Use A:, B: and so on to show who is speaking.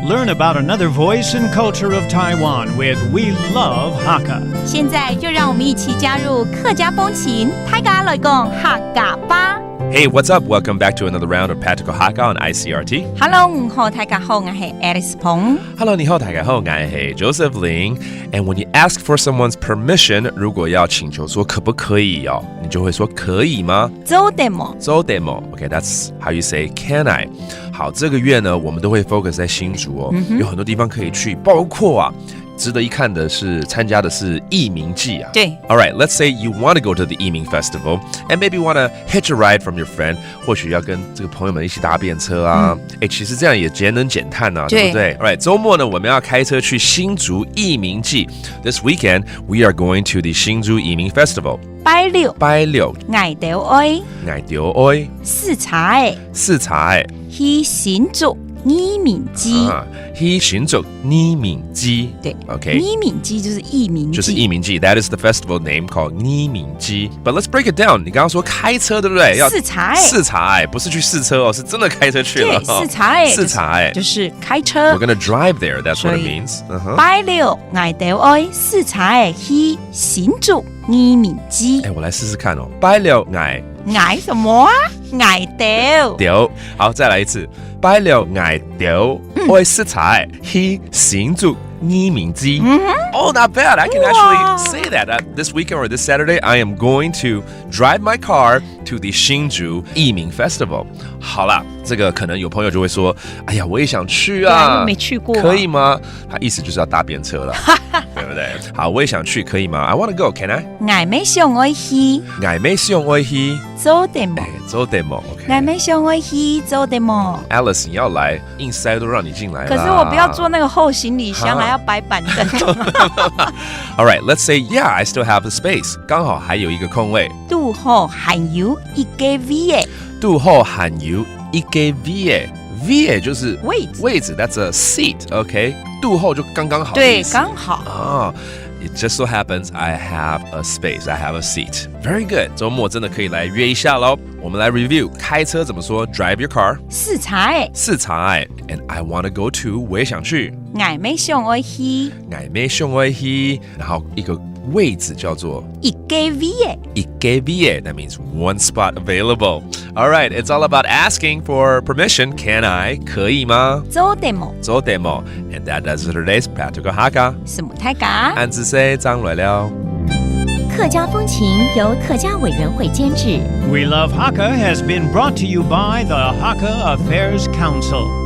A: Learn about another voice and culture of Taiwan with We Love Hakka.
B: 现在就让我们一起加入客家风情，大家来讲客家吧。
C: Hey, what's up? Welcome back to another round of Practical Hakka on ICRT.
B: Hello， 好，大家好，我是 Alice 彭。
C: Hello, 你好，大家好，我是 Joseph Ling. And when you ask for someone's permission, 如果要请求说可不可以哦，你就会说可以吗？
B: 做得么？
C: 做得么 ？Okay, that's how you say can I. 好，这个月呢，我们都会 focus 在新竹哦，有很多地方可以去，包括值得一看的是参加的是艺名季啊。
B: 对。
C: All right, let's say you want to go to the 艺名 festival and maybe want to hitch a ride from your friend. 或许要跟这个朋友们一起搭便车啊。其实这样也节能减碳啊，对不对 ？All right, 周末呢，我们要开车去新竹艺名季。This weekend, we are going to the 新竹艺名 festival.
B: 拜六，
C: 爱
B: 到愛，視察去新竹艺名季
C: 去新竹艺名季。
B: 对
C: ，OK，
B: 艺名季就是艺名季，
C: 就是艺名季。That is the festival name called 艺名季。But let's break it down。你刚刚说开车对不对？要视察，不是去试车哦，是真的开车去了。
B: 对，视察，就是开车。
C: We're gonna drive there. That's what it means.
B: 拜六愛到愛視察去新竹艺名季。
C: 我来試試看哦。拜六
B: 愛什麼啊？愛到。
C: 好，再來一次。拜六愛到，我視察去新竹艺名季。Oh, not bad. I can actually say that. This weekend or this Saturday, I am going to drive my car to the 新竹艺名 Festival. 好啦，这个可能有朋友就会说，哎呀，我也想去啊，
B: 没去过，
C: 可以吗？他意思就是要搭便车了，对不对？好，我也想去，可以吗 ？I want to go. Can I?
B: 我沒想愛去，做得麼？
C: 做得麼 ？OK。
B: 我沒想愛去，做得麼
C: ？Alice， 你要來，硬塞都讓你進來啦。
B: 可是我不要坐那個後行李箱，還要擺板凳。
C: All right, let's say, yeah, I still have the space. 剛好還有一個空位。
B: 拄好還有一個位。
C: 拄好還有一個位。位就是位置 ，that's a seat, OK？ 肚后就刚刚好的意思，
B: 对，刚好。
C: It just so happens I have a space, I have a seat. Very good. 周末真的可以来约一下咯。我们来 review 开车怎么说 ？Drive your car.
B: 視察。
C: And I want to go to. 我也想去。
B: 我沒想愛去。
C: 然後一個位置叫做
B: 一個位。
C: That means one spot available. All right, it's all about asking for permission. Can I? 可以嗎？
B: 做得麼？
C: And that does it for today's Practical Hakka.
B: 什麼大家？
C: 安子 say 張來了。
D: 客家風情由客家委員會監製。
A: We Love Hakka has been brought to you by the Hakka Affairs Council.